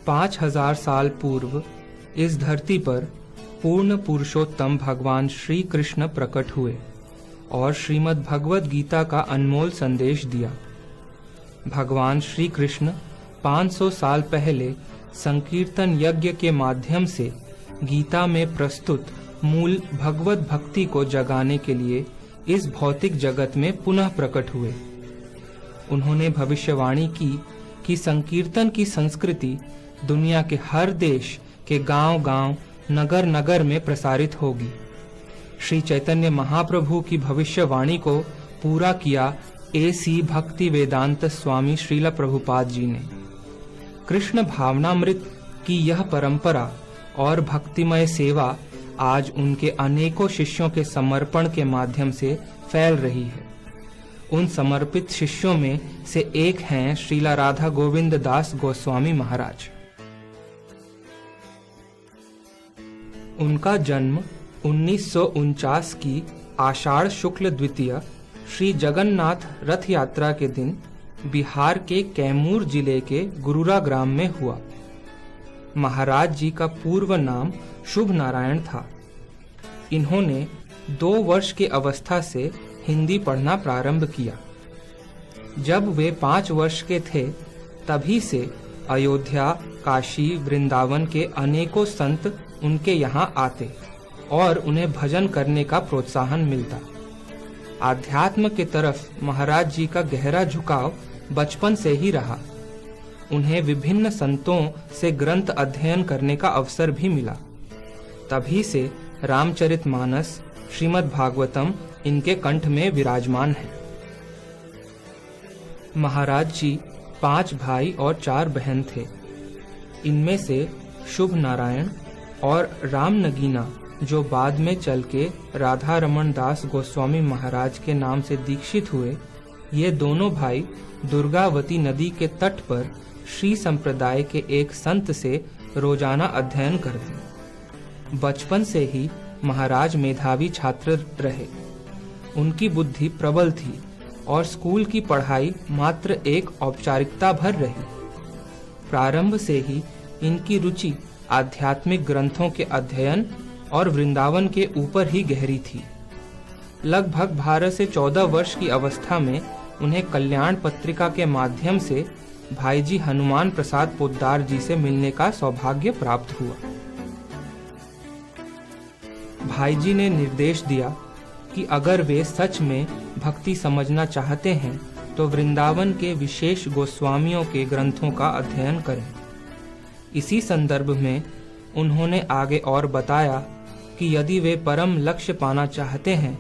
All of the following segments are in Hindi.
5000 साल पूर्व इस धरती पर पूर्ण पुरुषोत्तम भगवान श्री कृष्ण प्रकट हुए और श्रीमद् भगवद गीता का अनमोल संदेश दिया। भगवान श्री कृष्ण 500 साल पहले संकीर्तन यज्ञ के माध्यम से गीता में प्रस्तुत मूल भगवत भक्ति को जगाने के लिए इस भौतिक जगत में पुनः प्रकट हुए। उन्होंने भविष्यवाणी की कि संकीर्तन की संस्कृति दुनिया के हर देश के गांव-गांव, नगर-नगर में प्रसारित होगी। श्री चैतन्य महाप्रभु की भविष्यवाणी को पूरा किया A.C. भक्ति वेदांत स्वामी श्रील प्रभुपाद जी ने। कृष्ण भावनामृत की यह परंपरा और भक्तिमय सेवा आज उनके अनेकों शिष्यों के समर्पण के माध्यम से फैल रही है। उन समर्पित शिष्यों में से एक हैं श्रीला राधा गोविंद दास गोस्वामी महाराज। उनका जन्म 1949 की आषाढ़ शुक्ल द्वितीय श्री जगन्नाथ रथ यात्रा के दिन बिहार के कैमूर जिले के गुरुरा ग्राम में हुआ। महाराज जी का पूर्व नाम शुभ नारायण था। इन्होंने 2 वर्ष की अवस्था से हिंदी पढ़ना प्रारंभ किया। जब वे 5 वर्ष के थे तभी से अयोध्या, काशी, वृंदावन के अनेकों संत उनके यहाँ आते और उन्हें भजन करने का प्रोत्साहन मिलता। आध्यात्म की तरफ महाराज जी का गहरा झुकाव बचपन से ही रहा। उन्हें विभिन्न संतों से ग्रंथ अध्ययन करने का अवसर भी मिला। तभी से रामचरितमानस, श्रीमद् भागवतम इनके कंठ में विराजमान है। महाराज जी 5 भाई और 4 बहन थे। इनमें से शुभ नारायण और राम नगीना, जो बाद में चल के राधा रमन दास गोस्वामी महाराज के नाम से दीक्षित हुए, ये दोनों भाई दुर्गावती नदी के तट पर श्री संप्रदाय के एक संत से रोजाना अध्ययन करते। बचपन से ही महाराज मेधावी छात्र रहे। उनकी बुद्धि प्रबल थी और स्कूल की पढ़ाई मात्र एक औपचारिकता भर रही। प्रारंभ से ही इनकी रुचि आध्यात्मिक ग्रंथों के अध्ययन और वृंदावन के ऊपर ही गहरी थी। लगभग 12 से 14 वर्ष की अवस्था में उन्हें कल्याण पत्रिका के माध्यम से भाई जी हनुमान प्रसाद पोद्दार जी से मिलने का सौभाग्य प्राप्त हुआ। भाई जी ने निर्देश दिया कि अगर वे सच में भक्ति समझना चाहते हैं तो वृंदावन के विशेष गोस्वामियों के ग्रंथों का अध्ययन करें। इसी संदर्भ में उन्होंने आगे और बताया कि यदि वे परम लक्ष्य पाना चाहते हैं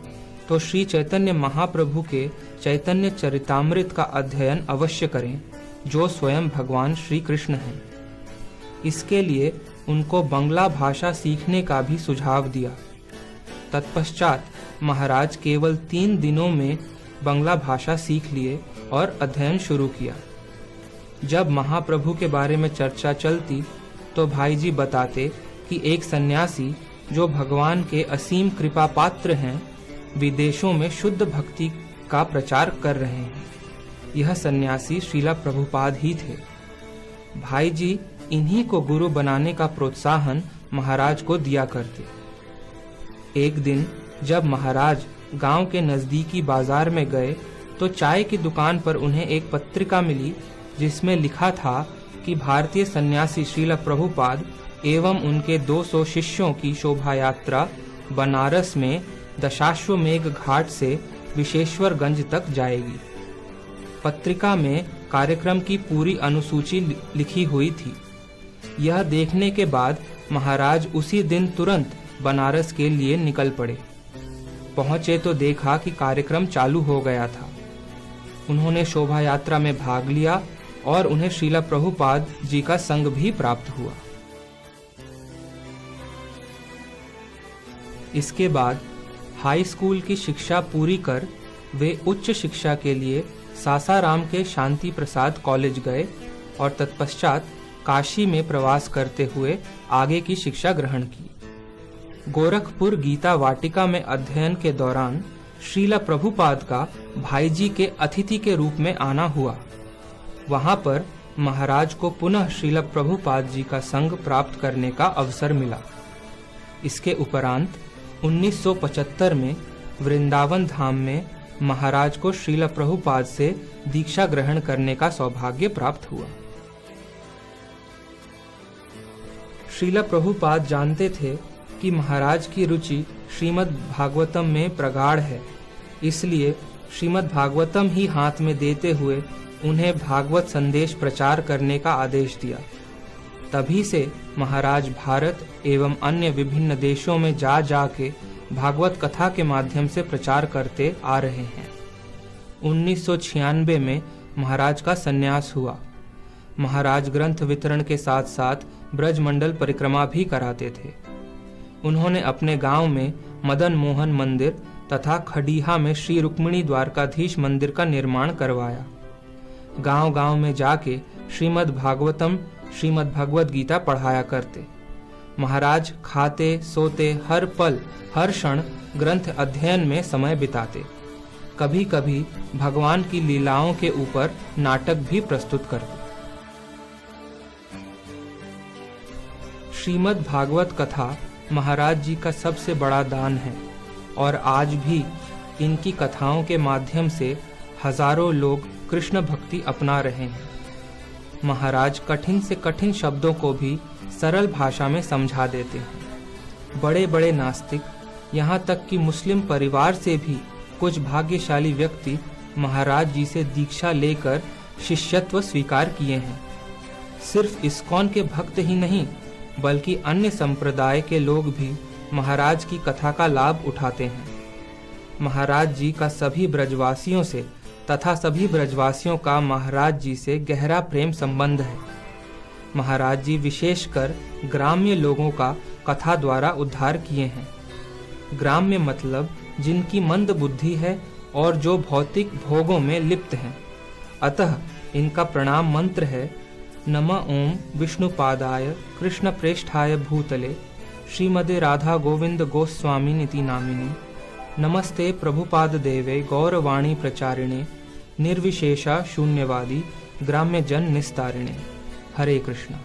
तो श्री चैतन्य महाप्रभु के चैतन्य चरितामृत का अध्ययन अवश्य करें, जो स्वयं भगवान श्री कृष्ण हैं। इसके लिए उनको बंगला भाषा सीखने का भी सुझाव दिया। तत्पश्चात महाराज केवल 3 दिनों में बंगला भाषा सीख लिए और अध्ययन शुरू किया। जब महाप्रभु के बारे में चर्चा चलती तो भाई जी बताते कि एक सन्यासी जो भगवान के असीम कृपा पात्र हैं, विदेशों में शुद्ध भक्ति का प्रचार कर रहे हैं। यह सन्यासी श्रीला प्रभुपाद ही थे। भाई जी इन्हीं को गुरु बनाने का प्रोत्साहन महाराज को दिया करते। एक दिन जब महाराज गांव के नजदीकी बाजार में गए तो चाय की दुकान पर उन्हें एक पत्रिका मिली जिसमें लिखा था कि भारतीय सन्यासी श्रील प्रभुपाद एवं उनके 200 शिष्यों की शोभा यात्रा बनारस में दशाश्वमेघ घाट से विशेश्वरगंज तक जाएगी। पत्रिका में कार्यक्रम की पूरी अनुसूची लिखी हुई थी। यह देखने के बाद महाराज उसी दिन तुरंत बनारस के लिए निकल पड़े। पहुंचे तो देखा कि कार्यक्रम चालू हो गया था। उन्होंने शोभा यात्रा में भाग लिया और उन्हें श्रील प्रभुपाद जी का संग भी प्राप्त हुआ। इसके बाद हाई स्कूल की शिक्षा पूरी कर वे उच्च शिक्षा के लिए सासाराम के शांति प्रसाद कॉलेज गए और तत्पश्चात काशी में प्रवास करते हुए आगे की शिक्षा ग्रहण की। गोरखपुर गीता वाटिका में अध्ययन के दौरान श्रील प्रभुपाद का भाई जी के अतिथि के रूप में आना हुआ। वहां पर महाराज को पुनः श्रील प्रभुपाद जी का संग प्राप्त करने का अवसर मिला। इसके उपरांत 1975 में वृंदावन धाम में महाराज को श्रील प्रभुपाद से दीक्षा ग्रहण करने का सौभाग्य प्राप्त हुआ। श्रील प्रभुपाद जानते थे कि महाराज की रुचि श्रीमद् भागवतम में प्रगाढ़ है, इसलिए श्रीमद् भागवतम ही हाथ में देते हुए उन्हें भागवत संदेश प्रचार करने का आदेश दिया। तभी से महाराज भारत एवं अन्य विभिन्न देशों में जा के भागवत कथा के माध्यम से प्रचार करते आ रहे हैं। 1996 में महाराज का संन्यास हुआ। महाराज ग्रंथ वितरण के साथ साथ ब्रजमंडल परिक्रमा भी कराते थे। उन्होंने अपने गांव में मदन मोहन मंदिर तथा खडीहा में श्री रुक्मिणी द्वारकाधीश मंदिर का निर्माण करवाया। गांव-गांव में जाके श्रीमद् भागवतम, श्रीमद् भगवद गीता पढ़ाया करते। महाराज खाते सोते हर पल हर क्षण ग्रंथ अध्ययन में समय बिताते। कभी कभी भगवान की लीलाओं के ऊपर नाटक भी प्रस्तुत करते। श्रीमद् भागवत कथा महाराज जी का सबसे बड़ा दान है और आज भी इनकी कथाओं के माध्यम से हजारों लोग कृष्ण भक्ति अपना रहे हैं। महाराज कठिन से कठिन शब्दों को भी सरल भाषा में समझा देते हैं। बड़े बड़े नास्तिक, यहाँ तक कि मुस्लिम परिवार से भी कुछ भाग्यशाली व्यक्ति महाराज जी से दीक्षा लेकर शिष्यत्व स्वीकार किए हैं। सिर्फ इस्कॉन के भक्त ही नहीं, बल्कि अन्य संप्रदाय के लोग भी महाराज की कथा का लाभ उठाते हैं। महाराज जी का सभी ब्रजवासियों से तथा सभी ब्रजवासियों का महाराज जी से गहरा प्रेम संबंध है। महाराज जी विशेषकर ग्राम्य लोगों का कथा द्वारा उद्धार किए हैं। ग्राम्य मतलब जिनकी मंद बुद्धि है और जो भौतिक भोगों में लिप्त हैं। अतः इनका प्रणाम मंत्र है, नमः ओम विष्णुपादाय कृष्ण प्रेष्ठाय भूतले श्रीमदे राधा गोविंद गोस्वामी नीति नामिनी नमस्ते प्रभुपाद देवे गौरवाणी प्रचारिणे निर्विशेषा शून्यवादी ग्राम्य जन निस्तारिणे। हरे कृष्ण।